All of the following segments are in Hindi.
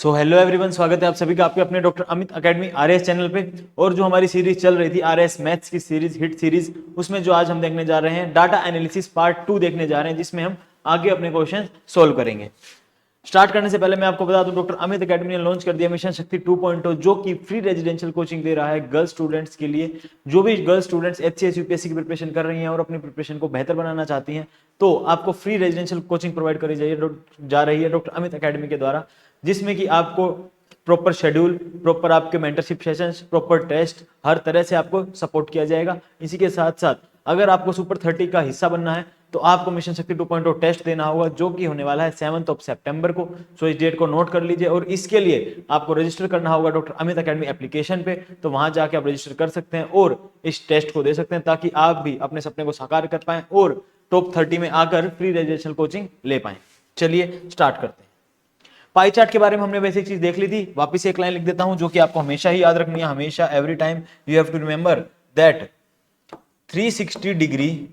सो हेलो एवरीवन, स्वागत है आप सभी का आपके अपने doctor Amit academy RS channel पे। और जो हमारी सीरीज चल रही थी आरएस मैथ्स की सीरीज, हिट सीरीज, उसमें जो आज हम देखने जा रहे हैं डाटा एनालिसिस पार्ट 2 देखने जा रहे हैं, जिसमें हम आगे अपने क्वेश्चन सोल्व करेंगे। स्टार्ट करने से पहले मैं आपको बता दूं, डॉक्टर अमित अकेडमी ने लॉन्च कर दिया मिशन शक्ति 2.0, जो कि फ्री रेजिडेंशियल कोचिंग दे रहा है गर्ल्स स्टूडेंट्स के लिए। जो भी गर्ल्स स्टूडेंट्स एचसीएस यूपीएससी की प्रिपरेशन कर रही हैं और अपनी प्रिपरेशन को बेहतर बनाना चाहती हैं, तो आपको फ्री रेजिडेंशियल कोचिंग प्रोवाइड करी जा रही है डॉक्टर अमित अकेडमी के द्वारा, जिसमें कि आपको प्रॉपर शेड्यूल, प्रॉपर आपके मेंटरशिप सेशंस, प्रॉपर टेस्ट, हर तरह से आपको सपोर्ट किया जाएगा। इसी के साथ साथ अगर आपको सुपर 30 का हिस्सा बनना है तो आपको मिशन शक्ति 2.0 टेस्ट देना होगा, जो कि होने वाला है 7 सितंबर को। सो इस डेट को नोट कर लीजिए। और इसके लिए आपको रजिस्टर करना होगा डॉक्टर अमित अकेडमी एप्लीकेशन पे, तो वहां जाके आप रजिस्टर कर सकते हैं और इस टेस्ट को दे सकते हैं, ताकि आप भी अपने सपने को साकार कर पाएं और टॉप 30 में आकर फ्री रेजिडेंशियल कोचिंग ले पाएं। चलिए स्टार्ट करते हैं। पाई चार्ट के बारे में हमने बेसिक चीज देख ली थी, वापस एक लाइन लिख देता हूं जो कि आपको हमेशा ही याद रखनी है, हमेशा, every time you have to remember that 360 degree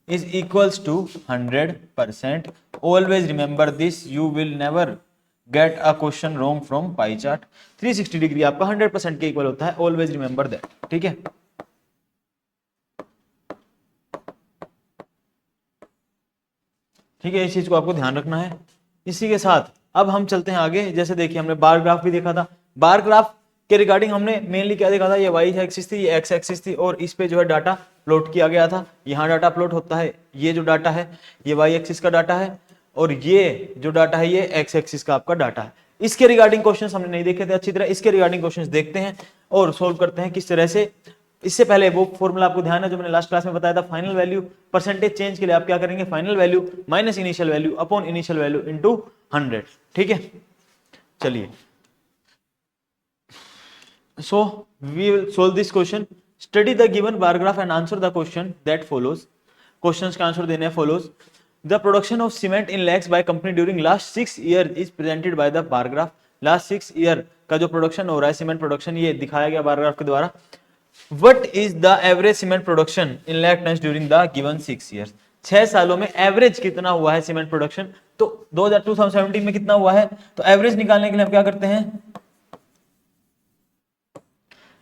is equals to 100%. Always remember this, you will never get a question wrong from pie chart. 360 degree आपका 100% के इक्वल होता है, always remember that. ठीक है, ठीक है, इस चीज को आपको ध्यान रखना है। इसी के साथ अब हम चलते हैं आगे। जैसे देखिए, हमने बार ग्राफ भी देखा था। बार ग्राफ के रिगार्डिंग हमने मेनली क्या देखा था, ये वाई एक्सिस थी, ये एक्स एक्सिस थी, और इस पे जो है डाटा प्लॉट किया गया था। यहाँ डाटा प्लॉट होता है, ये जो डाटा है ये वाई एक्सिस का डाटा है, और ये जो डाटा है ये एक्स एक्सिस का आपका डाटा है। इसके रिगार्डिंग क्वेश्चंस हमने नहीं देखे थे अच्छी तरह, इसके रिगार्डिंग क्वेश्चंस देखते हैं और सोल्व करते हैं किस तरह से। इससे पहले वो फॉर्मूला आपको ध्यान है जो मैंने लास्ट क्लास में बताया था, फाइनल वैल्यू परसेंटेज चेंज के लिए आप क्या करेंगे, final value minus initial value upon initial value into 100। ठीक है, चलिए, so we will solve this question. Study the given bar graph and answer the question that follows. Questions का आंसर देने follows. The production of cement in lakhs by company during last 6 years is presented by the bar graph. Last 6 year का जो प्रोडक्शन हो रहा है सीमेंट प्रोडक्शन, ये दिखाया गया बार ग्राफ के द्वारा। What is the average cement production in lakh tons during the given 6 years? 6 सालों में एवरेज कितना हुआ है सीमेंट प्रोडक्शन, तो 2017 में कितना हुआ है, तो एवरेज निकालने के लिए हम क्या करते हैं,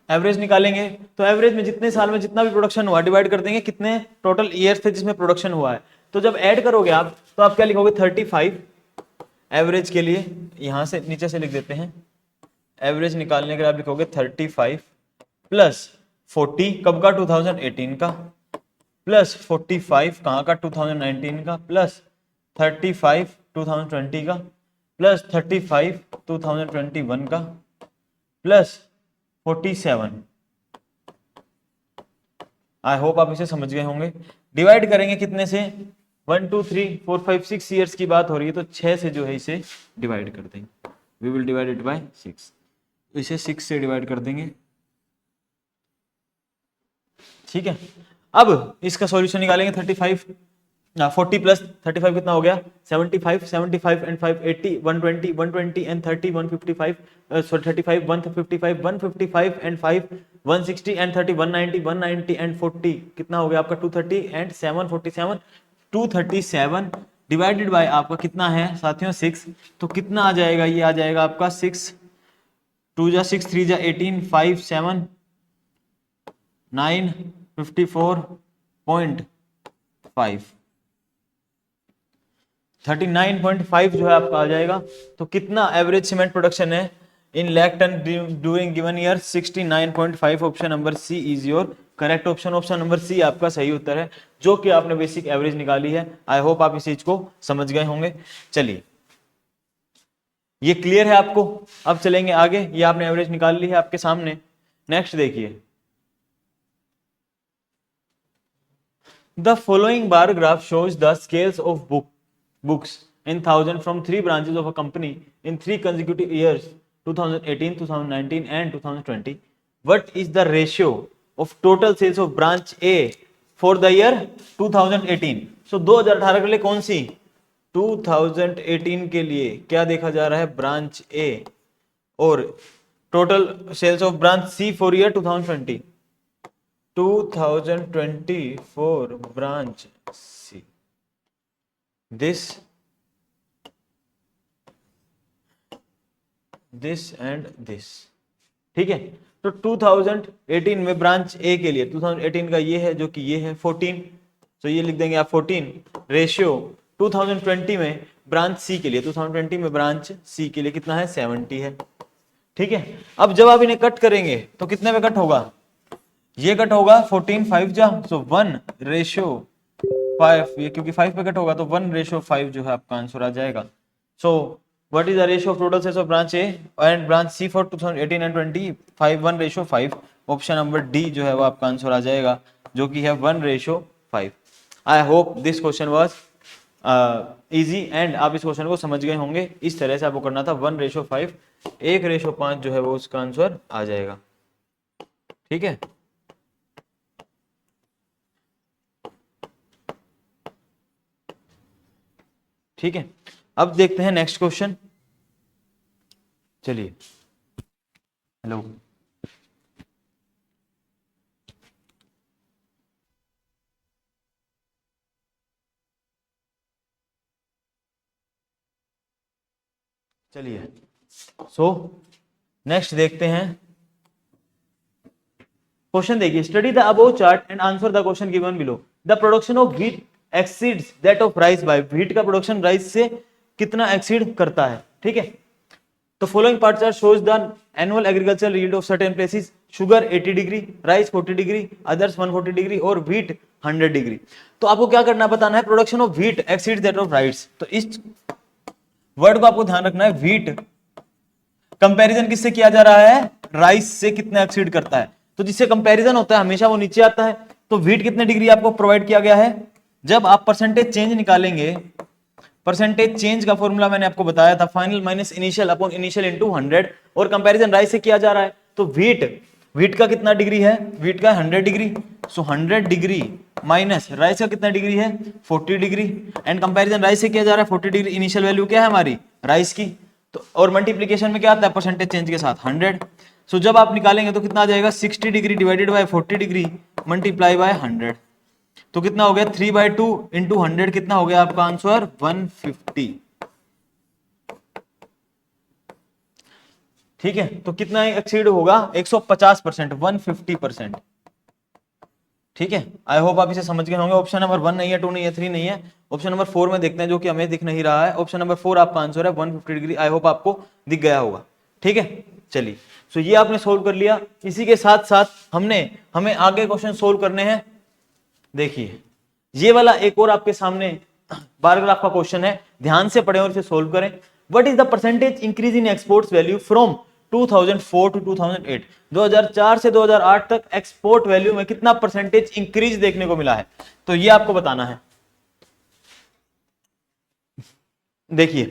एवरेज निकालेंगे। तो एवरेज में जितने साल में जितना भी प्रोडक्शन हुआ डिवाइड कर देंगे कितने टोटल ईयर्स थे जिसमें प्रोडक्शन हुआ है। तो जब ऐड करोगे आप तो आप क्या लिखोगे, 35 एवरेज के लिए, यहां से नीचे से लिख देते हैं। एवरेज निकालने के लिए आप लिखोगे 35 प्लस 40 कब का, 2018 का, प्लस 45 कहाँ का, 2019 का, प्लस 35 2020 का, प्लस 35 2021 का, प्लस 47। आई होप आप इसे समझ गए होंगे। डिवाइड करेंगे कितने से, 1 2 3 4 5 6 ईयर्स की बात हो रही है, तो 6 से जो है इसे डिवाइड कर देंगे। We will divide it by 6, इसे 6 से डिवाइड कर देंगे। ठीक है, अब इसका सॉल्यूशन निकालेंगे। 35 40 प्लस 35 कितना हो गया, 75 75 and 5 80 120 120 and 30 155 sorry 35 155 155 and 5 160 and 30 190 190 and 40 कितना हो गया आपका 230 एंड 7 47 237 डिवाइडेड बाय आपका कितना है साथियों 6। तो कितना आ जाएगा, ये आ जाएगा आपका 6 2 जा 6 3 जा 18 5 7 9 54.5 39.5 जो है आपका आ जाएगा। तो कितना एवरेज सीमेंट प्रोडक्शन है in lakh tonne during given year, 69.5। Option number C is your correct option. Option number C आपका सही उत्तर है, जो कि आपने बेसिक एवरेज निकाली है। आई होप आप इस चीज को समझ गए होंगे। चलिए, ये क्लियर है आपको। अब चलेंगे आगे, ये आपने एवरेज निकाल ली है आपके सामने। नेक्स्ट देखिए, the following bar graph shows the scales of books in thousand from 3 branches of a company in 3 consecutive years, 2018 2019 and 2020. What is the ratio of total sales of branch A for the year 2018? so 2018 के लिए कौन सी, 2018 के लिए क्या देखा जा रहा है, ब्रांच ए, और total sales of branch C for year 2020 2024 branch C. This this and this. ठीक है, तो 2018 में ब्रांच ए के लिए 2018 का ये है जो कि ये है 14, तो ये लिख देंगे आप 14 रेशियो 2020 में ब्रांच सी के लिए, 2020 में ब्रांच सी के लिए कितना है 70 है। ठीक है, अब जब आप इन्हें कट करेंगे तो कितने में कट होगा, ये कट होगा 14 5 जा, सो 1:5, ये क्योंकि 5 पे कट होगा तो 1:5 जो है आपका आंसर आ जाएगा। So what is the ratio of total sales of branch A and branch C for 2018 and 20? 1:5। Option number D जो है वो आपका आंसर आ जाएगा, जो कि है 1:5। आई hope this question was easy and आप इस क्वेश्चन को समझ गए होंगे। इस तरह से आपको करना था 1:5, 1:5 जो है वो उसका आंसर आ जाएगा। ठीक है, ठीक है, अब देखते हैं नेक्स्ट क्वेश्चन। चलिए, हेलो, चलिए सो नेक्स्ट देखते हैं क्वेश्चन। देखिए, study the above chart and answer the question given below. The production of wheat exceeds that of rice by. Wheat का प्रोडक्शन राइस से कितना एक्सीड करता है। ठीक है, तो following part chart shows the annual agriculture yield of certain places. Sugar 80 degree, rice 40 degree, others 140 degree और व्हीट 100 डिग्री। तो आपको क्या करना बताना है, production of wheat exceeds that of rice. तो इस वर्ड को आपको ध्यान रखना है, व्हीट कंपैरिजन किससे किया जा रहा है, राइस से कितना एक्सीड करता है। तो जिससे कंपैरिजन होता है हमेशा वो नीचे आता है। तो व्हीट कितने डिग्री आपको प्रोवाइड किया गया है। जब आप परसेंटेज चेंज निकालेंगे, परसेंटेज चेंज का फॉर्मूला मैंने आपको बताया था, final minus initial upon initial into 100, और कंपैरिजन राइस से किया जा रहा है। तो व्हीट का कितना डिग्री है, व्हीट का 100 डिग्री, सो 100 डिग्री माइनस राइस का कितना डिग्री है 40 डिग्री, एंड कंपैरिजन राइस से किया जा रहा है 40 डिग्री। इनिशियल वैल्यू क्या है हमारी राइस की, तो और मल्टीप्लीकेशन में क्या आता है परसेंटेज चेंज के साथ 100। सो जब आप निकालेंगे तो कितना आ जाएगा 60 degree divided by 40 degree multiply by 100, तो कितना हो गया 3/2 इंटू 100, कितना हो गया आपका आंसर 150। ठीक है, तो कितना एक्सीड होगा 150%, 150%। ठीक है, आई होप आप इसे समझ गए होंगे। ऑप्शन नंबर 1 नहीं है, 2 नहीं है, 3 नहीं है, ऑप्शन नंबर 4 में देखते हैं जो कि हमें दिख नहीं रहा है। ऑप्शन नंबर 4 आपका आंसर है 150 डिग्री। आई होप आपको दिख गया होगा। ठीक है, चलिए, सो ये आपने सोल्व कर लिया। इसी के साथ साथ हमें आगे क्वेश्चन सोल्व करने हैं। देखिए, ये वाला एक और आपके सामने बारग्राफ का क्वेश्चन है, ध्यान से पढ़ें और इसे सोल्व करें। What is the percentage increase in exports value from 2004 to 2008। 2004 से 2008 तक एक्सपोर्ट वैल्यू में कितना परसेंटेज इंक्रीज देखने को मिला है, तो ये आपको बताना है। देखिए,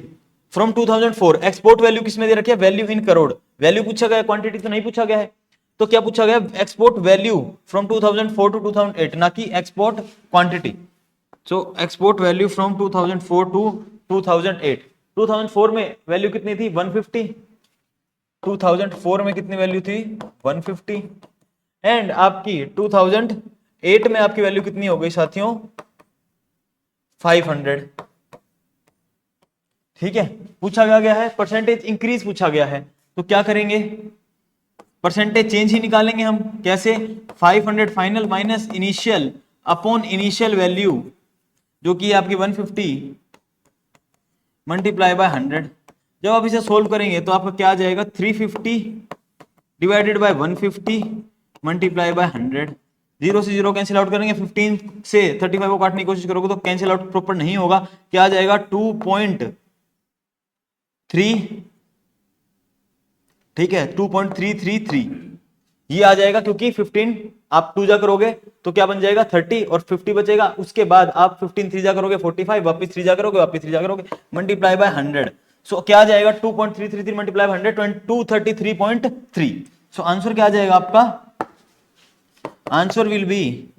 फ्रॉम 2004 एक्सपोर्ट वैल्यू किसमें दे रखी है, वैल्यू इन करोड़। वैल्यू पूछा गया, क्वांटिटी तो नहीं पूछा गया है। तो क्या पूछा गया, एक्सपोर्ट वैल्यू फ्रॉम 2004 टू 2008, ना कि export quantity. So export value from 2004 to 2008। 2004 में वैल्यू कितनी थी 150, 2004 में कितनी वैल्यू थी 150, एंड आपकी 2008 में आपकी वैल्यू कितनी हो गई साथियों 500। ठीक है, पूछा गया है परसेंटेज इंक्रीज पूछा गया है, तो क्या करेंगे, परसेंटेज चेंज ही निकालेंगे हम। कैसे, 500 final minus initial upon initial value जो कि आपकी 150 मल्टीप्लाई बाय 100। जब आप इसे सोल्व करेंगे तो आपका क्या आ जाएगा 350 डिवाइडेड बाय 150 मल्टीप्लाई बाय 100। 0 से 0 कैंसिल आउट करेंगे, 15 से 35 को काटने की कोशिश करोगे तो कैंसिल आउट प्रॉपर नहीं होगा। क्या आ जाएगा 2.3, ठीक है 2.333 ये आ जाएगा, क्योंकि 15 आप 2 जा करोगे तो क्या बन जाएगा 30 और 50 बचेगा। उसके बाद आप 15 3 जा करोगे 45, वापस 3 जा करोगे वापस 3 जा करोगे, मल्टीप्लाई बाय 100। सो क्या आ जाएगा 2.333 मल्टीप्लाई बाय 100 233.3। सो आंसर क्या आ जाएगा आपका, आंसर विल बी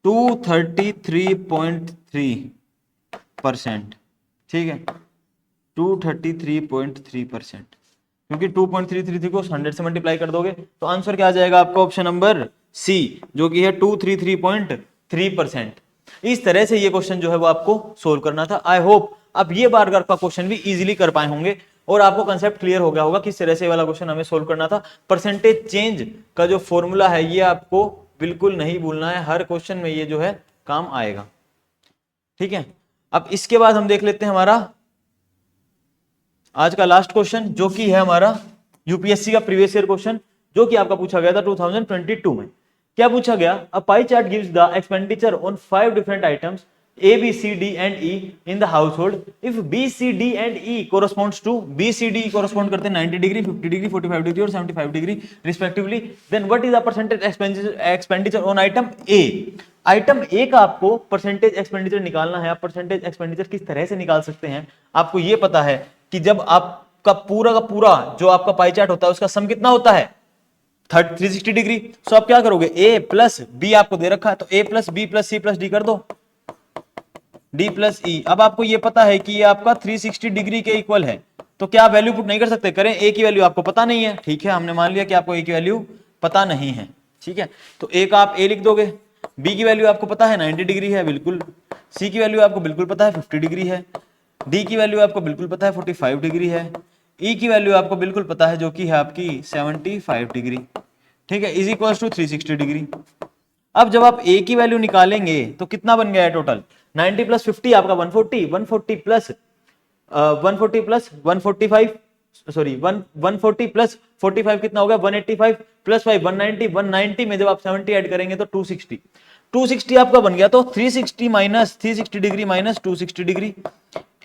233.3%। ठीक है, 233.3%, क्योंकि 2.333 को 100 से मल्टीप्लाई कर दोगे तो आंसर क्या आ जाएगा आपका ऑप्शन नंबर सी, जो कि है 233.3%। इस तरह से ये क्वेश्चन जो है वो आपको सोल्व करना था। आई होप आप ये बारग्राफ का क्वेश्चन भी इजीली कर पाए होंगे। और आपको कंसेप्ट क्लियर हो गया होगा किस तरह से वाला क्वेश्चन हमें सोल्व करना था। परसेंटेज चेंज का जो फॉर्मूला है ये आपको बिल्कुल नहीं भूलना है, हर क्वेश्चन में ये जो है काम आएगा। ठीक है, अब इसके बाद हम देख लेते हैं हमारा आज का लास्ट क्वेश्चन, जो कि है हमारा यूपीएससी का प्रीवियस ईयर क्वेश्चन, जो कि आपका पूछा गया था 2022 में। क्या पूछा गया? A pie chart gives the expenditure on 5 different items A, B, C, D and E in the household. If B, C, D and E corresponds to B, C, D correspond करते हैं 90 डिग्री, 50 डिग्री, 45 डिग्री और 75 degree respectively, then what is the percentage expenditure on item A? Item A का आपको परसेंटेज एक्सपेंडिचर निकालना है। आप परसेंटेज एक्सपेंडिचर किस तरह से निकाल सकते हैं? आपको ये पता है कि जब आपका पूरा का पूरा जो आपका पाई चार्ट होता है उसका सम कितना होता है 360 डिग्री। सो आप क्या करोगे? A प्लस बी आपको दे रखा है तो A plus B plus C plus D कर दो, D प्लस ई। अब आपको ये पता है कि ये आपका 360 डिग्री के इक्वल है, तो क्या आप वैल्यू पुट नहीं कर सकते? करें। A की वैल्यू आपको पता नहीं है, ठीक है, हमने मान लिया कि आपको A की वैल्यू पता नहीं है, ठीक है, तो A का आप A लिख दोगे। B की वैल्यू आपको पता है 90 डिग्री है, बिल्कुल। C की वैल्यू आपको बिल्कुल पता है 50 डिग्री है। D की वैल्यू आपको बिल्कुल पता है 45 डिग्री है। E की वैल्यू आपको बिल्कुल पता है जो कि है आपकी 75 डिग्री, ठीक है, इज इक्वल टू 360 डिग्री। अब जब आप A की वैल्यू निकालेंगे तो कितना बन गया है टोटल? 90 प्लस 50 आपका 140, 140 प्लस 140 प्लस 145, सॉरी 140 प्लस 45 कितना हो गया? 185 प्लस 5 190, 190 में जब आप 70 ऐड करेंगे तो 260, 260 आपका बन गया। तो 360 minus 360 degree minus 260 degree.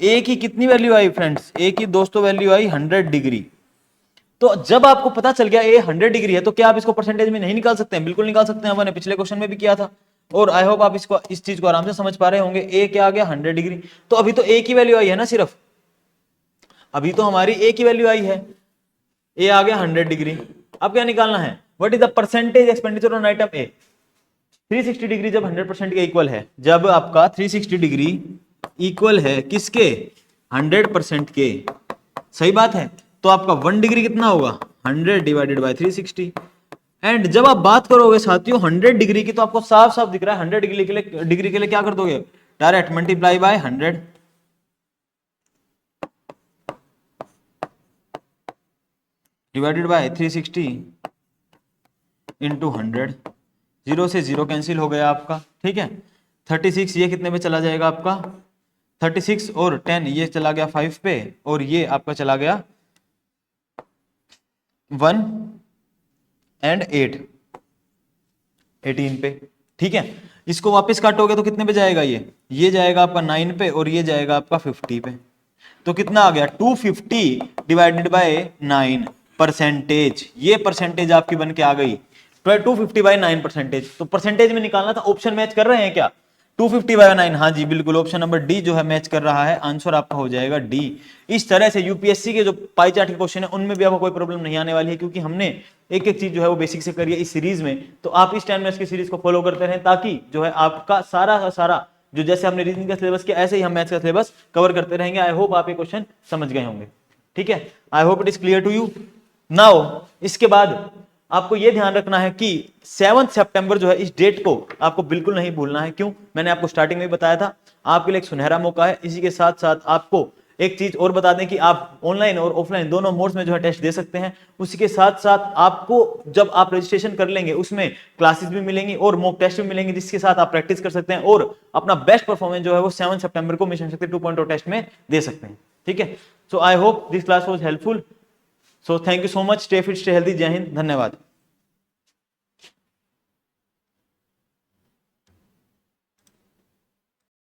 A की कितनी वैल्यू आई फ्रेंड्स? A की दोस्तों वैल्यू आई 100 डिग्री। तो जब आपको पता चल गया A 100 डिग्री है तो क्या आप इसको परसेंटेज में नहीं निकाल सकते हैं? बिल्कुल निकाल सकते हैं, हमने पिछले क्वेश्चन में भी किया था। और आई होप आप इस चीज को आराम से समझ पा रहे होंगे। A क्या आ गया? 100 डिग्री। तो अभी तो A की वैल्यू आई है ना, सिर्फ अभी तो हमारी A की वैल्यू आई है, A आ गया 100 डिग्री। अब क्या निकालना है? What is the percentage expenditure on item A? 360 degree जब 100% के इक्वल है, जब आपका 360 डिग्री इक्वल है किसके? 100% के, सही बात है। तो आपका 1 डिग्री कितना होगा? 100 डिवाइडेड बाय 360। एंड जब आप बात करोगे साथियों 100 डिग्री की तो आपको साफ साफ दिख रहा है 100 डिग्री के लिए क्या कर दोगे? Direct multiply by 100 divided by 360 into 100। 0 से 0 कैंसिल हो गया आपका, ठीक है। 36 ये कितने पे चला जाएगा आपका? 36 और 10 ये चला गया 5 पे, और ये आपका चला गया 1 एंड 8 18 पे, ठीक है। इसको वापस काटोगे तो कितने पे जाएगा? ये जाएगा आपका 9 पे और ये जाएगा आपका 50 पे। तो कितना आ गया? 250 डिवाइडेड बाय 9 परसेंटेज। ये परसेंटेज आपकी बन के आ गई 250 बाय 9 परसेंटेज। तो परसेंटेज में निकालना था, ऑप्शन मैच कर रहे हैं क्या? 250 बाय 9, हाँ जी बिल्कुल, ऑप्शन नंबर डी जो है मैच कर रहा है, आंसर आपका हो जाएगा डी। इस तरह से यूपीएससी के जो पाई चार्ट के क्वेश्चन है उनमें भी आपको कोई प्रॉब्लम नहीं आने वाली है, क्योंकि हमने एक एक चीज जो है वो बेसिक से करी है इस सीरीज में। तो आप इस टाइम में इसकी सीरीज को फॉलो करते रहें, ताकि जो है आपका सारा का सारा जो जैसे हमने रीजनिंग का सिलेबस किया ऐसे ही हम मैथ्स का सिलेबस कवर करते रहेंगे। आई होप आप ये क्वेश्चन समझ गए होंगे, ठीक है। I hope it is clear to you now. इसके बाद आपको यह ध्यान रखना है कि 7 सितंबर जो है इस डेट को आपको बिल्कुल नहीं भूलना है। क्यों? मैंने आपको स्टार्टिंग में बताया था, आपके लिए एक सुनहरा मौका है। इसी के साथ साथ आपको एक चीज और बता दें कि आप ऑनलाइन और ऑफलाइन दोनों मोड्स में जो है टेस्ट दे सकते हैं। उसी के साथ साथ आपको जब आप रजिस्ट्रेशन कर लेंगे उसमें क्लासेस भी मिलेंगी और मॉक टेस्ट भी मिलेंगे, जिसके साथ आप प्रैक्टिस कर सकते हैं और अपना बेस्ट परफॉर्मेंस जो है वो 7 सितंबर को मिशन शक्ति 2.0 टेस्ट में दे सकते हैं, ठीक है। So I hope this class was helpful. So thank you so much. Stay fit, stay healthy. जय हिंद, धन्यवाद।